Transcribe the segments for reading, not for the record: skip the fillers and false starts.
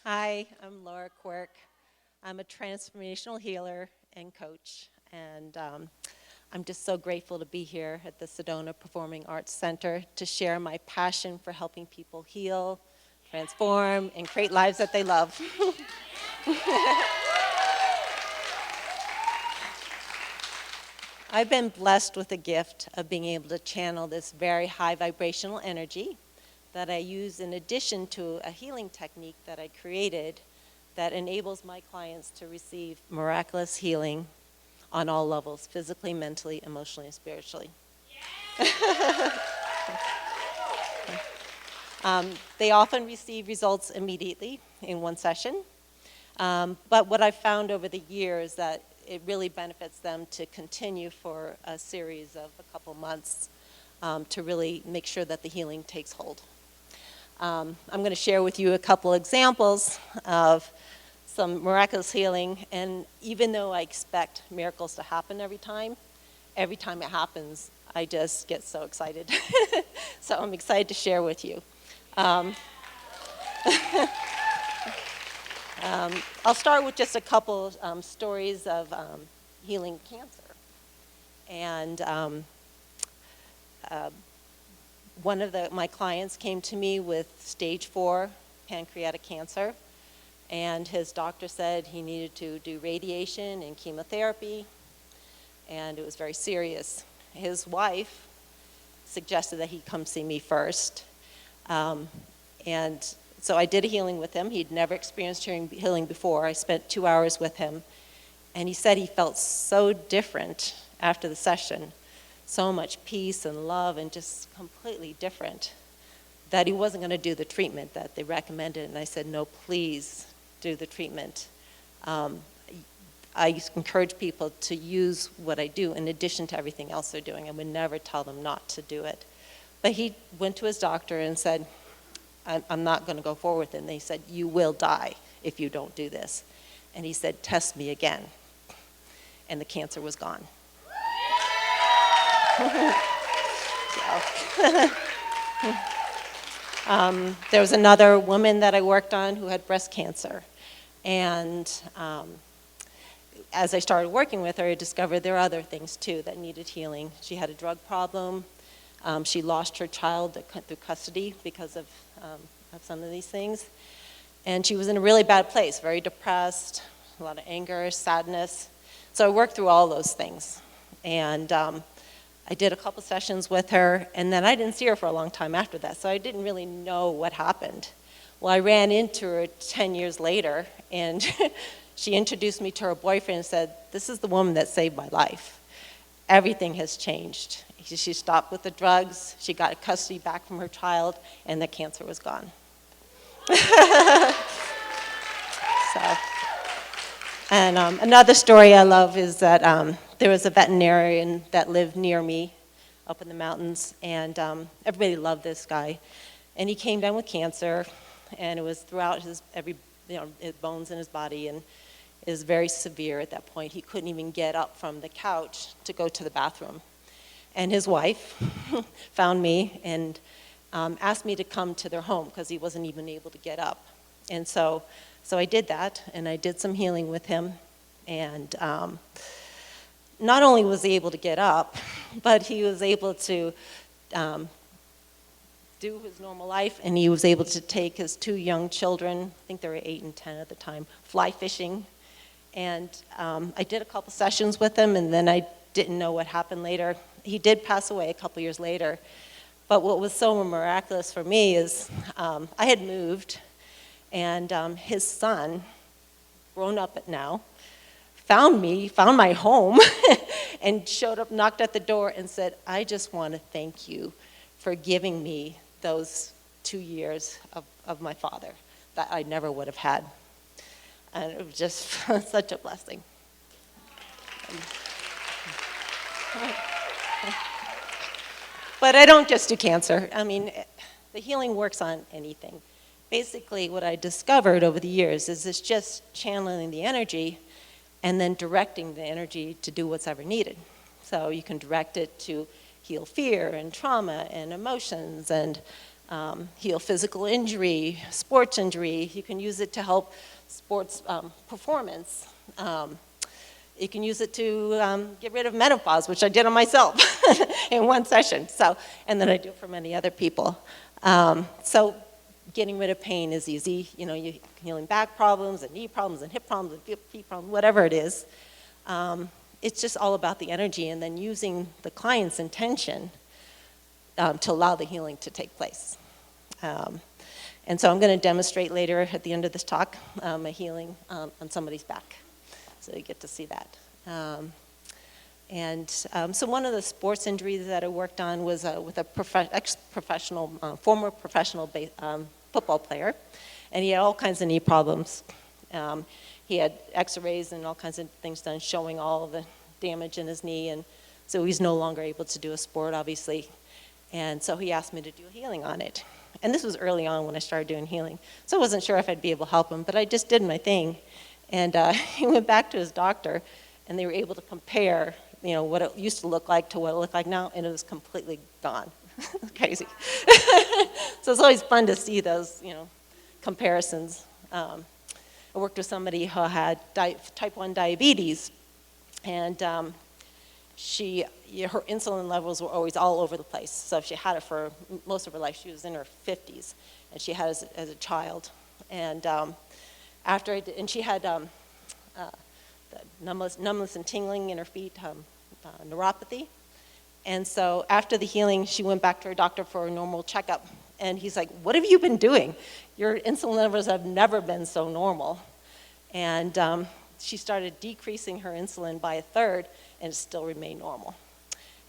Hi, I'm Laura Quirke. I'm a transformational healer and coach, and I'm just so grateful to be here at the Sedona Performing Arts Center to share my passion for helping people heal, transform, and create lives that they love. I've been blessed with the gift of being able to channel this very high vibrational energy that I use in addition to a healing technique that I created that enables my clients to receive miraculous healing on all levels, physically, mentally, emotionally, and spiritually. They often receive results immediately in one session, but what I've found over the years that it really benefits them to continue for a series of a couple months to really make sure that the healing takes hold. I'm going to share with you a couple examples of some miraculous healing, and even though I expect miracles to happen every time it happens, I just get so excited. So I'm excited to share with you. I'll start with just a couple stories of healing cancer. And one of my clients came to me with stage 4 pancreatic cancer, and his doctor said he needed to do radiation and chemotherapy, and it was very serious. His wife suggested that he come see me first, and so I did a healing with him. He'd never experienced healing before. I spent 2 hours with him, and he said he felt so different after the session, so much peace and love and just completely different, that he wasn't going to do the treatment that they recommended. And I said, no, please do the treatment. I encourage people to use what I do in addition to everything else they're doing. I would never tell them not to do it. But he went to his doctor and said, I'm not going to go forward with it. And they said, you will die if you don't do this. And he said, test me again. And the cancer was gone. There was another woman that I worked on who had breast cancer. And as I started working with her, I discovered there are other things too that needed healing. She had a drug problem. She lost her child through custody because of some of these things. And she was in a really bad place, very depressed, a lot of anger, sadness. So I worked through all those things. And I did a couple sessions with her, and then I didn't see her for a long time after that, so I didn't really know what happened. Well, I ran into her 10 years later, and she introduced me to her boyfriend and said, this is the woman that saved my life. Everything has changed. She stopped with the drugs, she got custody back from her child, and the cancer was gone. And another story I love is that there was a veterinarian that lived near me up in the mountains, and everybody loved this guy. And he came down with cancer, and it was throughout his bones in his body, and it was very severe at that point. He couldn't even get up from the couch to go to the bathroom. And his wife found me and asked me to come to their home because he wasn't even able to get up. And so I did that, and I did some healing with him, and not only was he able to get up, but he was able to do his normal life, and he was able to take his 2 young children, I think they were 8 and 10 at the time, fly fishing. And I did a couple sessions with him, and then I didn't know what happened later. He did pass away a couple years later. But what was so miraculous for me is I had moved, and his son, grown up now, found my home, and showed up, knocked at the door, and said, I just want to thank you for giving me those 2 years of my father that I never would have had. And it was just such a blessing. But I don't just do cancer. I mean, the healing works on anything. Basically, what I discovered over the years is it's just channeling the energy and then directing the energy to do what's ever needed. So you can direct it to heal fear and trauma and emotions and heal physical injury, sports injury. You can use it to help sports performance. You can use it to get rid of menopause, which I did on myself in one session. So, and then I do it for many other people. So getting rid of pain is easy. You know, you're healing back problems and knee problems and hip problems and feet problems, whatever it is. It's just all about the energy and then using the client's intention to allow the healing to take place. And so I'm going to demonstrate later at the end of this talk a healing on somebody's back. So you get to see that. So one of the sports injuries that I worked on was with a ex-professional, former professional football player, and he had all kinds of knee problems. He had x-rays and all kinds of things done showing all of the damage in his knee, and so he's no longer able to do a sport, obviously. And so he asked me to do a healing on it. And this was early on when I started doing healing. So I wasn't sure if I'd be able to help him, but I just did my thing. And he went back to his doctor, and they were able to compare, you know, what it used to look like to what it looked like now, and it was completely gone. Crazy. So it's always fun to see those, you know, comparisons. I worked with somebody who had type 1 diabetes, and her insulin levels were always all over the place. So she had it for most of her life. She was in her 50s, and she had it as a child. And she had the numbness and tingling in her feet, neuropathy. And so after the healing, she went back to her doctor for a normal checkup. And he's like, "What have you been doing? Your insulin levels have never been so normal." And she started decreasing her insulin by 1/3, and it still remained normal.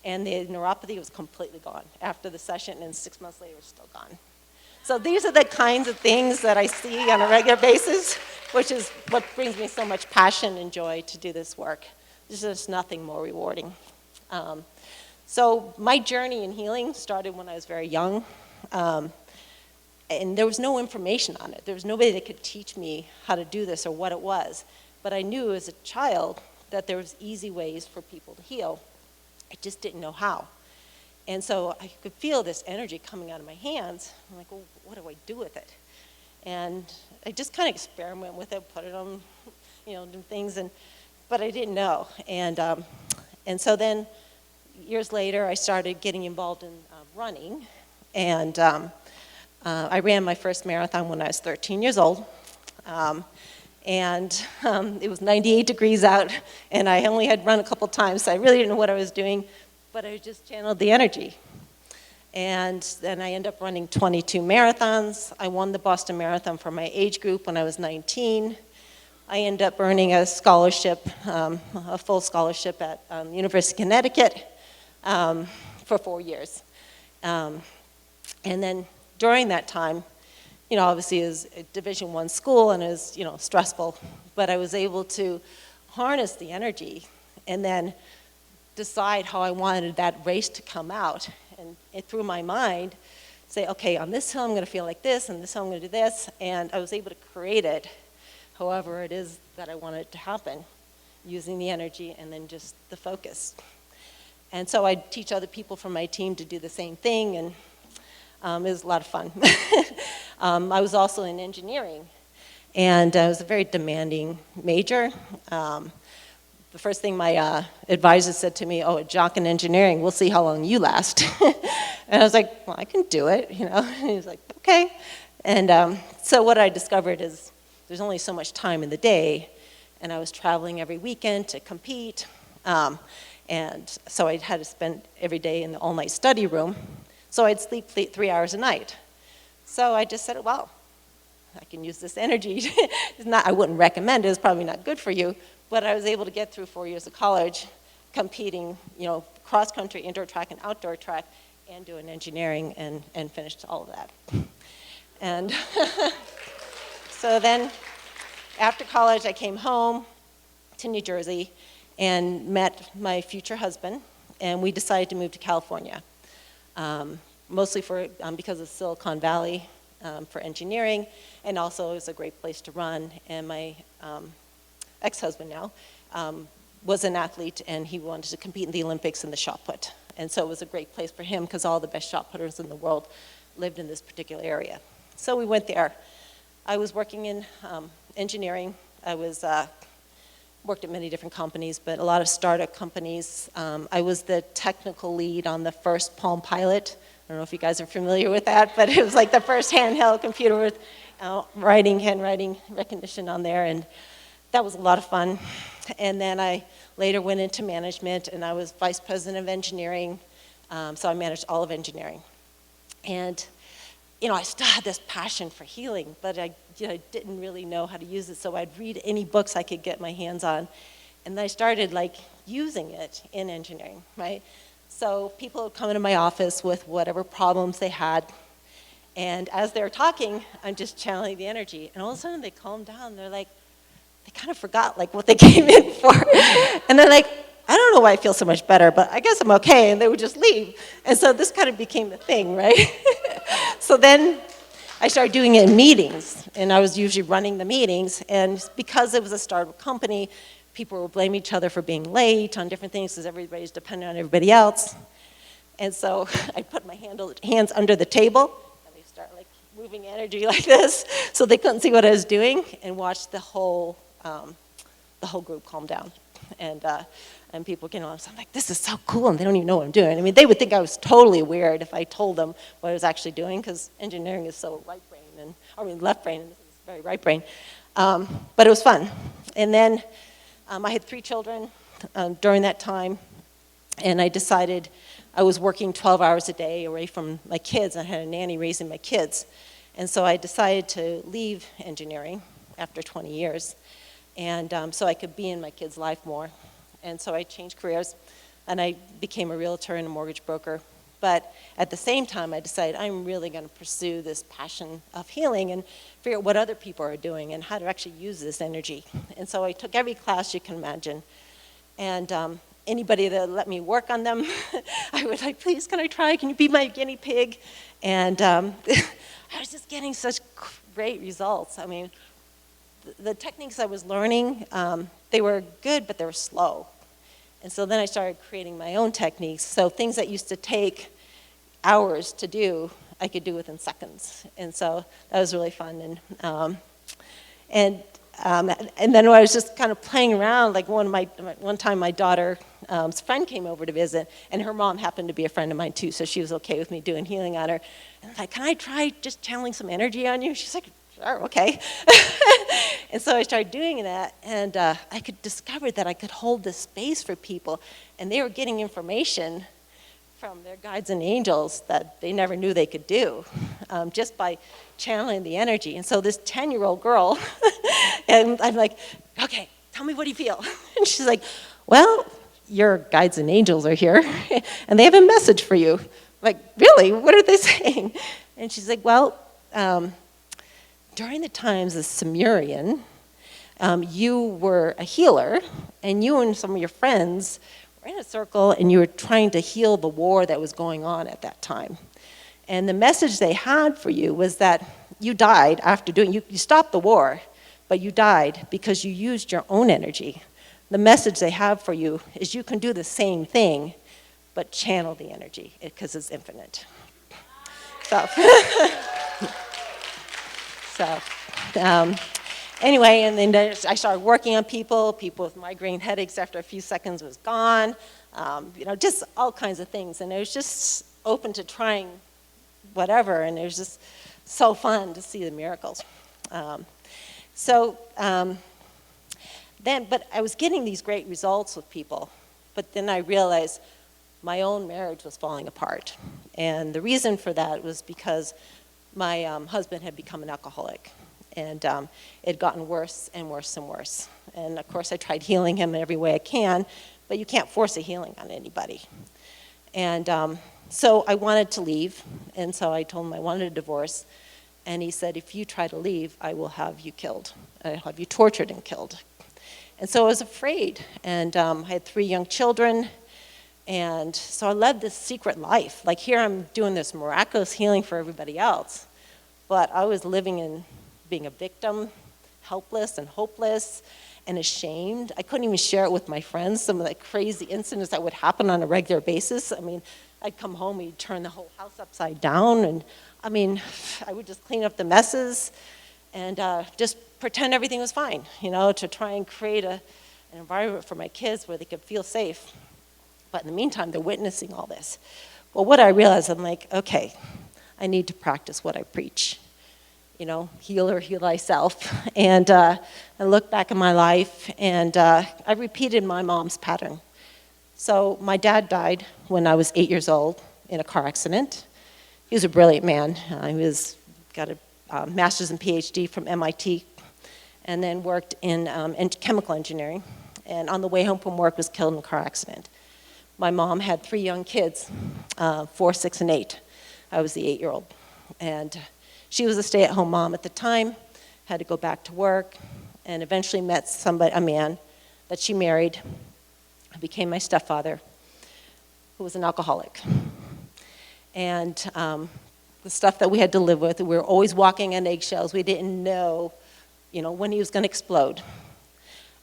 And the neuropathy was completely gone after the session, and 6 months later, it's still gone. So these are the kinds of things that I see on a regular basis, which is what brings me so much passion and joy to do this work. There's just nothing more rewarding. So my journey in healing started when I was very young, and there was no information on it. There was nobody that could teach me how to do this or what it was. But I knew as a child that there was easy ways for people to heal. I just didn't know how. And so I could feel this energy coming out of my hands. I'm like, well, what do I do with it? And I just kind of experiment with it, put it on, you know, things, but I didn't know. And so then years later, I started getting involved in running. And I ran my first marathon when I was 13 years old. It was 98 degrees out, and I only had run a couple times, so I really didn't know what I was doing, but I just channeled the energy. And then I ended up running 22 marathons. I won the Boston Marathon for my age group when I was 19. I ended up earning a scholarship, a full scholarship at University of Connecticut for 4 years. And then during that time, you know, obviously it was a Division I school and it was, you know, stressful, but I was able to harness the energy and then decide how I wanted that race to come out. And through my mind, say, okay, on this hill I'm going to feel like this, and this hill I'm going to do this, and I was able to create it however it is that I wanted it to happen, using the energy and then just the focus. And so I teach other people from my team to do the same thing, and it was a lot of fun. I was also in engineering, and it was a very demanding major. The first thing my advisor said to me, "Oh, a jock in engineering, we'll see how long you last." And I was like, "Well, I can do it, you know." And he was like, "Okay." And so what I discovered is there's only so much time in the day, and I was traveling every weekend to compete. And so I had to spend every day in the all-night study room. So I'd sleep 3 hours a night. So I just said, well, I can use this energy. I wouldn't recommend it. It's probably not good for you. But I was able to get through 4 years of college competing, you know, cross-country, indoor track, and outdoor track, and doing engineering, and finished all of that. And so then after college, I came home to New Jersey and met my future husband, and we decided to move to California, mostly because of Silicon Valley for engineering, and also it was a great place to run. And my ex-husband now was an athlete, and he wanted to compete in the Olympics in the shot put. And so it was a great place for him because all the best shot putters in the world lived in this particular area. So we went there. I was working in engineering. I was worked at many different companies, but a lot of startup companies. I was the technical lead on the first Palm Pilot. I don't know if you guys are familiar with that, but it was like the first handheld computer with handwriting recognition on there, and that was a lot of fun. And then I later went into management, and I was vice president of engineering, so I managed all of engineering. And I still had this passion for healing, but I didn't really know how to use it, so I'd read any books I could get my hands on. And I started using it in engineering, right? So people would come into my office with whatever problems they had, and as they're talking, I'm just channeling the energy, and all of a sudden they calm down. They're like, they kind of forgot what they came in for. And they're like, I don't know why I feel so much better, but I guess I'm okay, and they would just leave. And so this kind of became the thing, right? So then I started doing it in meetings, and I was usually running the meetings, and because it was a startup company, people would blame each other for being late on different things because everybody's dependent on everybody else. And so I put my hands under the table, and they start moving energy like this, so they couldn't see what I was doing, and watch the whole group calm down. And people, I'm like, this is so cool, and they don't even know what I'm doing. I mean, they would think I was totally weird if I told them what I was actually doing, because engineering is so left brain, and this is very right brain. But it was fun. And then I had 3 children during that time, and I decided I was working 12 hours a day away from my kids. I had a nanny raising my kids. And so I decided to leave engineering after 20 years, and so I could be in my kids' life more. And so I changed careers, and I became a realtor and a mortgage broker. But at the same time, I decided I'm really going to pursue this passion of healing and figure out what other people are doing and how to actually use this energy. And so I took every class you can imagine. And anybody that let me work on them, I was like, please, can I try? Can you be my guinea pig? And I was just getting such great results. I mean, the techniques I was learning, they were good, but they were slow. And so then I started creating my own techniques. So things that used to take hours to do, I could do within seconds. And so that was really fun. And then I was just kind of playing around. One time my daughter's friend came over to visit, and her mom happened to be a friend of mine too, so she was okay with me doing healing on her. And I'm like, can I try just channeling some energy on you? She's like, sure, okay. And so I started doing that, and I could discover that I could hold this space for people, and they were getting information from their guides and angels that they never knew they could do, just by channeling the energy. And so this 10-year-old girl, and I'm like, okay, tell me, what do you feel? And she's like, well, your guides and angels are here, and they have a message for you. I'm like, really? What are they saying? And she's like, well, during the times of Sumerian, you were a healer, and you and some of your friends were in a circle, and you were trying to heal the war that was going on at that time. And the message they had for you was that you died after you stopped the war, but you died because you used your own energy. The message they have for you is you can do the same thing, but channel the energy, because it's infinite. Anyway, and then I started working on people with migraine headaches after a few seconds was gone, just all kinds of things. And it was just open to trying whatever, and it was just so fun to see the miracles. But I was getting these great results with people, but then I realized my own marriage was falling apart. And the reason for that was because my husband had become an alcoholic, and it had gotten worse and worse and worse. And of course I tried healing him in every way I can, but you can't force a healing on anybody. And so I wanted to leave, and so I told him I wanted a divorce, and he said, if you try to leave, I will have you killed. I'll have you tortured and killed. And so I was afraid, and I had 3 young children, and so I led this secret life. Like, here I'm doing this miraculous healing for everybody else, but I was living in being a victim, helpless and hopeless and ashamed. I couldn't even share it with my friends, some of the crazy incidents that would happen on a regular basis. I mean, I'd come home, he'd turn the whole house upside down, and I mean, I would just clean up the messes and just pretend everything was fine, to try and create an environment for my kids where they could feel safe. But in the meantime, they're witnessing all this. Well, what I realized, I'm like, okay, I need to practice what I preach. Heal or heal thyself. And I look back in my life, and I repeated my mom's pattern. So my dad died when I was 8 years old in a car accident. He was a brilliant man. He got a master's and PhD from MIT, and then worked in chemical engineering. And on the way home from work was killed in a car accident. My mom had 3 young kids, 4, 6, and 8. I was the 8-year-old. And she was a stay-at-home mom at the time, had to go back to work, and eventually met a man that she married, who became my stepfather, who was an alcoholic. And the stuff that we had to live with, we were always walking on eggshells. We didn't know, when he was going to explode.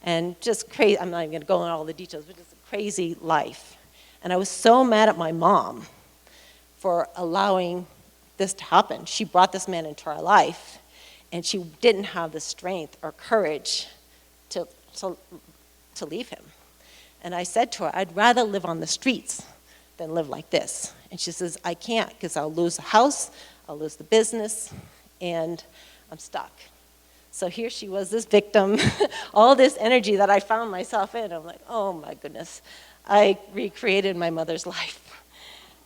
And just crazy, I'm not even going to go into all the details, but just a crazy life. And I was so mad at my mom for allowing this to happen. She brought this man into our life, and she didn't have the strength or courage to leave him. And I said to her, I'd rather live on the streets than live like this. And she says, I can't, because I'll lose the house, I'll lose the business, and I'm stuck. So here she was, this victim, all this energy that I found myself in. I'm like, oh my goodness. I recreated my mother's life.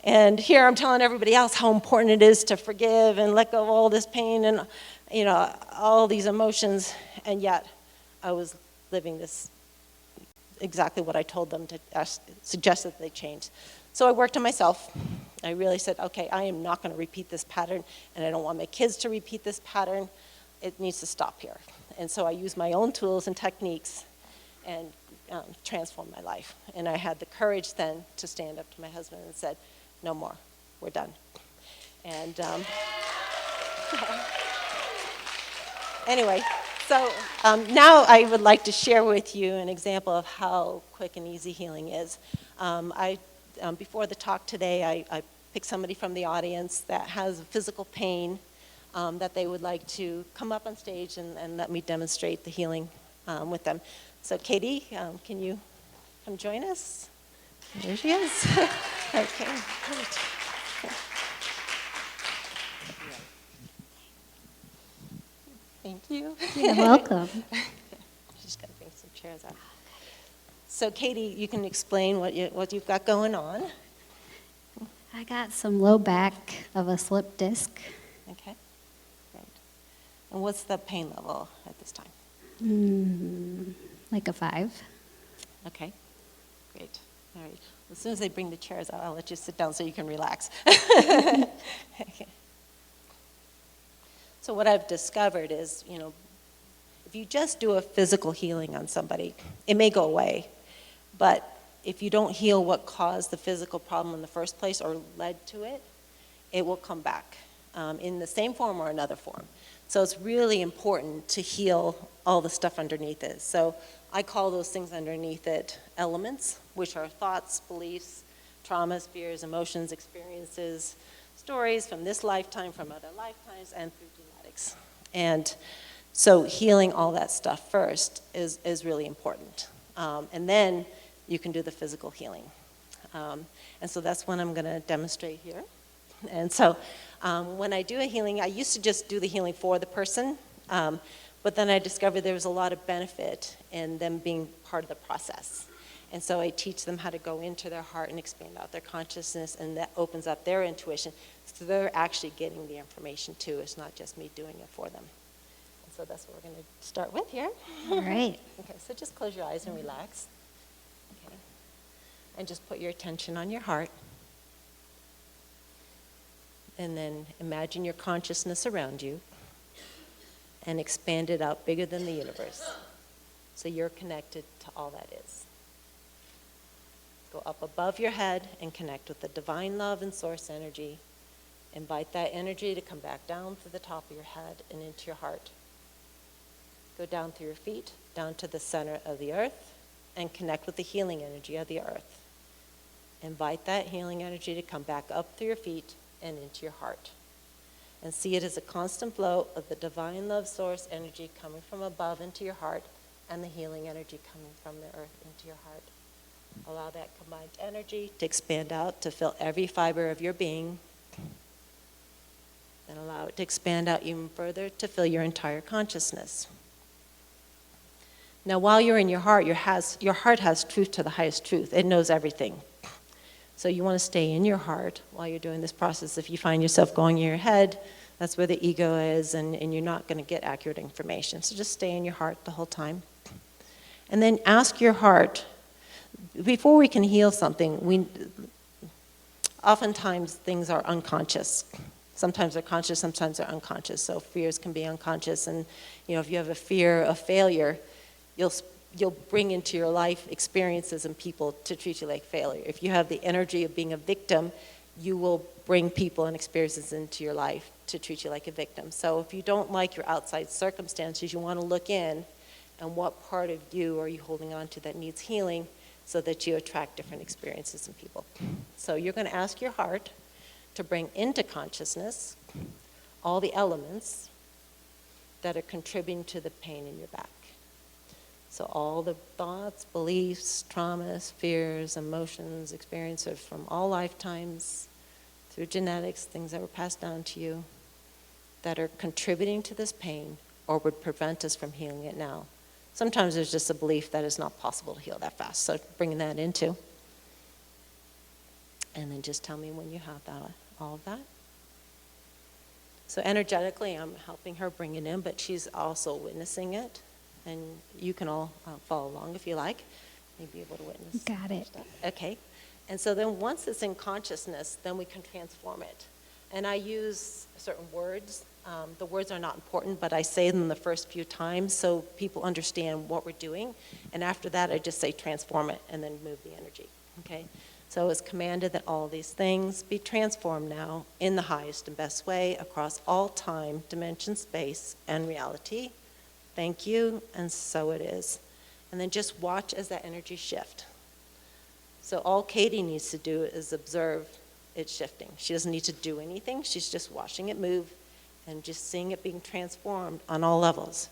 And here I'm telling everybody else how important it is to forgive and let go of all this pain and, all these emotions. And yet I was living this, exactly what I told them to suggest that they change. So I worked on myself. I really said, okay, I am not going to repeat this pattern, and I don't want my kids to repeat this pattern. It needs to stop here. And so I used my own tools and techniques and transformed my life. And I had the courage then to stand up to my husband and said, no more, we're done. And anyway, so now I would like to share with you an example of how quick and easy healing is. Before the talk today, I picked somebody from the audience that has physical pain that they would like to come up on stage and let me demonstrate the healing with them. So Katie, can you come join us? There she is. Okay, great. Thank you. You're welcome. She's going to bring some chairs up. So Katie, you can explain what you've got going on. I got some low back of a slip disc. Okay, great. And what's the pain level at this time? Like a 5. Okay, great. All right. As soon as they bring the chairs out, I'll let you sit down so you can relax. Okay. So what I've discovered is, if you just do a physical healing on somebody, it may go away. But if you don't heal what caused the physical problem in the first place or led to it, it will come back in the same form or another form. So it's really important to heal all the stuff underneath it. So I call those things underneath it elements, which are thoughts, beliefs, traumas, fears, emotions, experiences, stories from this lifetime, from other lifetimes, and through genetics. And so healing all that stuff first is really important. And then you can do the physical healing. And so that's what I'm going to demonstrate here. And so when I do a healing, I used to just do the healing for the person, but then I discovered there was a lot of benefit in them being part of the process. And so I teach them how to go into their heart and expand out their consciousness, and that opens up their intuition. So they're actually getting the information too. It's not just me doing it for them. And so that's what we're going to start with here. All right. Okay, so just close your eyes and relax. Okay. And just put your attention on your heart. And then imagine your consciousness around you and expand it out bigger than the universe. So you're connected to all that is. Go up above your head and connect with the divine love and source energy. Invite that energy to come back down through the top of your head and into your heart. Go down through your feet, down to the center of the earth, and connect with the healing energy of the earth. Invite that healing energy to come back up through your feet and into your heart. And see it as a constant flow of the divine love source energy coming from above into your heart and the healing energy coming from the earth into your heart. Allow that combined energy to expand out to fill every fiber of your being. And allow it to expand out even further to fill your entire consciousness. Now, while you're in your heart, your heart has truth to the highest truth. It knows everything. So you want to stay in your heart while you're doing this process. If you find yourself going in your head, that's where the ego is, and you're not going to get accurate information. So just stay in your heart the whole time. And then ask your heart, before we can heal something, oftentimes things are unconscious. Sometimes they're conscious, sometimes they're unconscious. So fears can be unconscious, and if you have a fear of failure, you'll bring into your life experiences and people to treat you like failure. If you have the energy of being a victim, you will bring people and experiences into your life to treat you like a victim. So if you don't like your outside circumstances, you want to look in and what part of you are you holding on to that needs healing so that you attract different experiences and people. So you're going to ask your heart to bring into consciousness all the elements that are contributing to the pain in your back. So all the thoughts, beliefs, traumas, fears, emotions, experiences from all lifetimes, through genetics, things that were passed down to you, that are contributing to this pain or would prevent us from healing it now. Sometimes there's just a belief that it's not possible to heal that fast, so bringing that into. And then just tell me when you have that, all of that. So energetically, I'm helping her bring it in, but she's also witnessing it. And you can all follow along if you like. You'll be able to witness. Got it. Stuff. Okay. And so then once it's in consciousness, then we can transform it. And I use certain words. The words are not important, but I say them the first few times so people understand what we're doing. And after that, I just say transform it and then move the energy. Okay? So it's commanded that all these things be transformed now in the highest and best way across all time, dimension, space, and reality. Thank you, and so it is. And then just watch as that energy shift. So all Katie needs to do is observe it shifting. She doesn't need to do anything. She's just watching it move and just seeing it being transformed on all levels.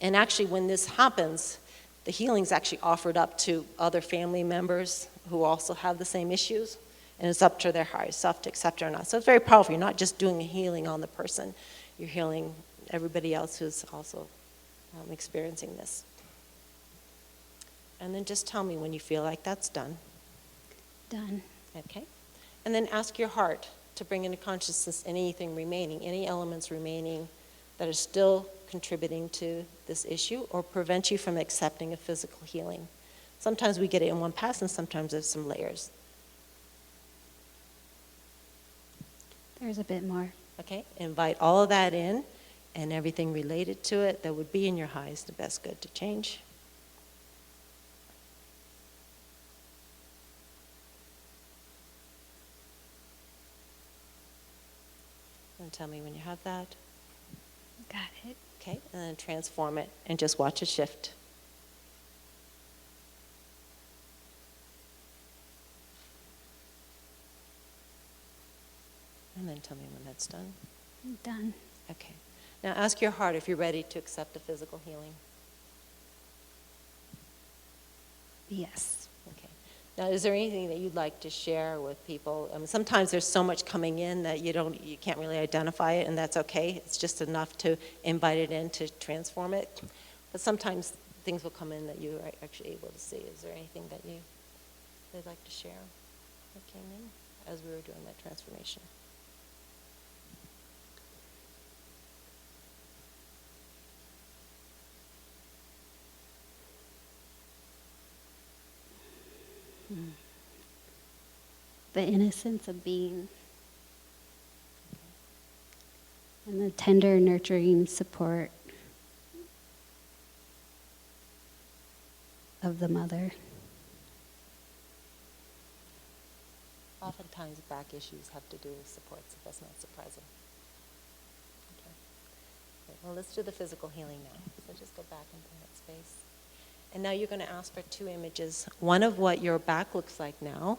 And actually, when this happens, the healing's actually offered up to other family members who also have the same issues, and it's up to their higher self to accept it or not. So it's very powerful. You're not just doing a healing on the person. You're healing everybody else who's also experiencing this. And then just tell me when you feel like that's done. Done. Okay. And then ask your heart to bring into consciousness anything remaining, any elements remaining that are still contributing to this issue or prevent you from accepting a physical healing. Sometimes we get it in one pass and sometimes there's some layers. There's a bit more. Okay. Invite all of that in and everything related to it that would be in your highest and best good to change. And tell me when you have that. Got it. Okay, and then transform it and just watch it shift. And then tell me when that's done. Done. Okay. Now ask your heart if you're ready to accept a physical healing. Yes. Okay. Now, is there anything that you'd like to share with people? I mean, sometimes there's so much coming in that you can't really identify it, and that's okay. It's just enough to invite it in to transform it. But sometimes things will come in that you are actually able to see. Is there anything that they'd like to share that came in as we were doing that transformation? The innocence of being and the tender, nurturing support of the mother. Oftentimes back issues have to do with supports, so that's not surprising. Okay. Well, let's do the physical healing now. So just go back into that space. And now you're going to ask for 2 images, one of what your back looks like now,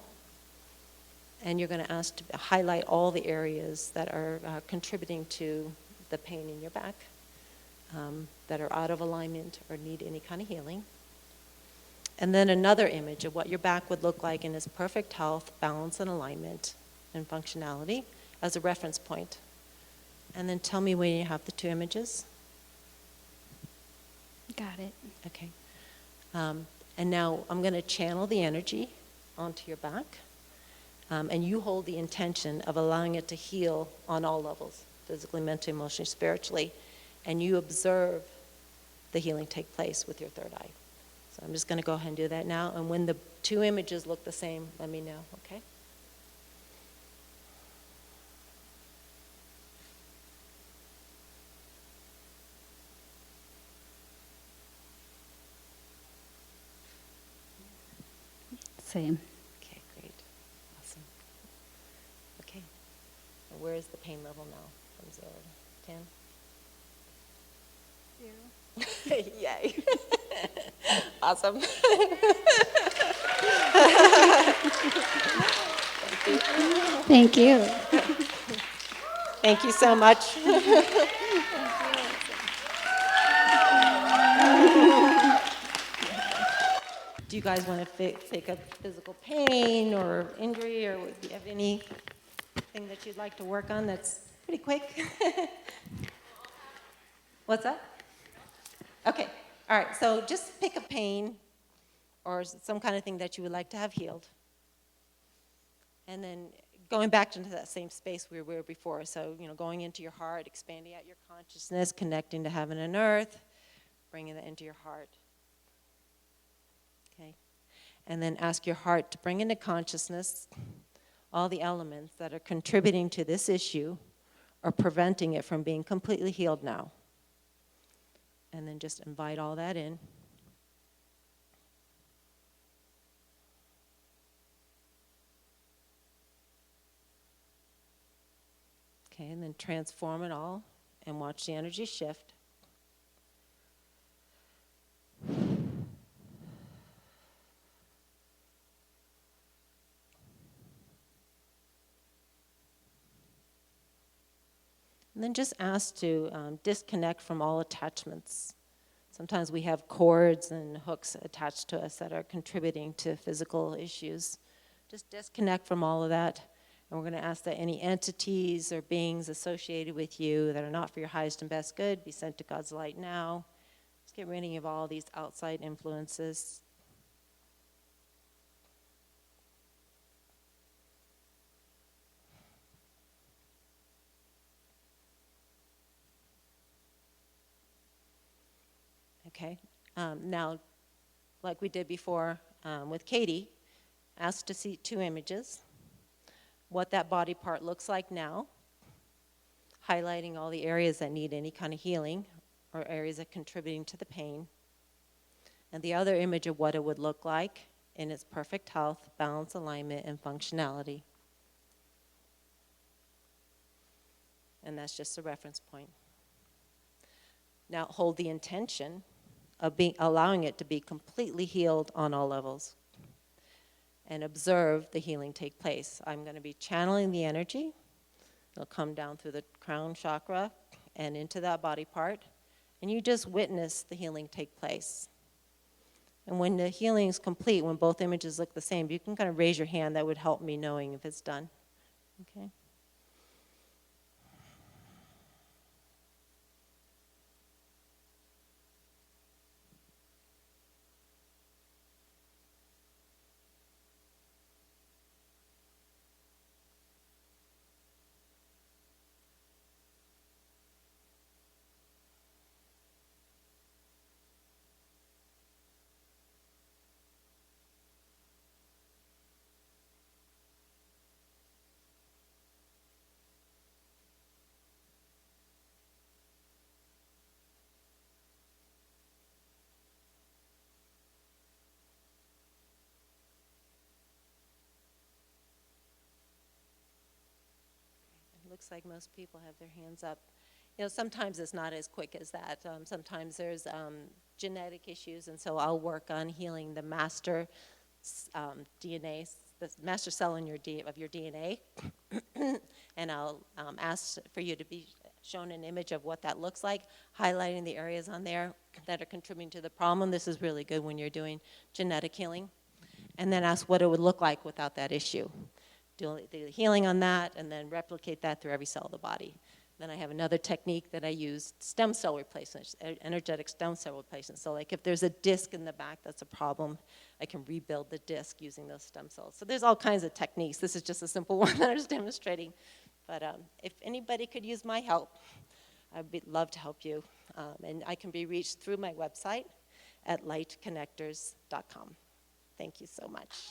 and you're going to ask to highlight all the areas that are contributing to the pain in your back, that are out of alignment or need any kind of healing. And then another image of what your back would look like in its perfect health, balance, and alignment and functionality as a reference point. And then tell me when you have the 2 images. Got it. Okay. And now I'm going to channel the energy onto your back. And you hold the intention of allowing it to heal on all levels, physically, mentally, emotionally, spiritually. And you observe the healing take place with your third eye. So I'm just going to go ahead and do that now. And when the 2 images look the same, let me know, okay? Same. Okay, great. Awesome. Okay. And where is the pain level now from 0 to 10? 0. Yay. Awesome. Thank you. Thank you so much. Do you guys want to think of physical pain or injury, or do you have anything that you'd like to work on that's pretty quick? What's that? Okay. All right. So just pick a pain or some kind of thing that you would like to have healed. And then going back into that same space we were before. So, going into your heart, expanding out your consciousness, connecting to heaven and earth, bringing that into your heart. Okay. And then ask your heart to bring into consciousness all the elements that are contributing to this issue or preventing it from being completely healed now. And then just invite all that in. Okay, and then transform it all and watch the energy shift. And then just ask to disconnect from all attachments. Sometimes we have cords and hooks attached to us that are contributing to physical issues. Just disconnect from all of that. And we're going to ask that any entities or beings associated with you that are not for your highest and best good be sent to God's light now. Just get rid of all these outside influences. Okay. Now, like we did before with Katie, ask to see 2 images. What that body part looks like now, highlighting all the areas that need any kind of healing or areas that are contributing to the pain. And the other image of what it would look like in its perfect health, balance, alignment, and functionality. And that's just a reference point. Now hold the intention of allowing it to be completely healed on all levels. And observe the healing take place. I'm going to be channeling the energy. It'll come down through the crown chakra and into that body part. And you just witness the healing take place. And when the healing is complete, when both images look the same, you can kind of raise your hand. That would help me knowing if it's done. Okay? Looks like most people have their hands up. Sometimes it's not as quick as that. Sometimes there's genetic issues, and so I'll work on healing the master DNA, the master cell in of your DNA, and I'll ask for you to be shown an image of what that looks like, highlighting the areas on there that are contributing to the problem. This is really good when you're doing genetic healing. And then ask what it would look like without that issue. Do the healing on that, and then replicate that through every cell of the body. Then I have another technique that I use, stem cell replacement, energetic stem cell replacement. So like if there's a disc in the back that's a problem, I can rebuild the disc using those stem cells. So there's all kinds of techniques. This is just a simple one that I was demonstrating. But if anybody could use my help, I'd love to help you. And I can be reached through my website at lightconnectors.com. Thank you so much.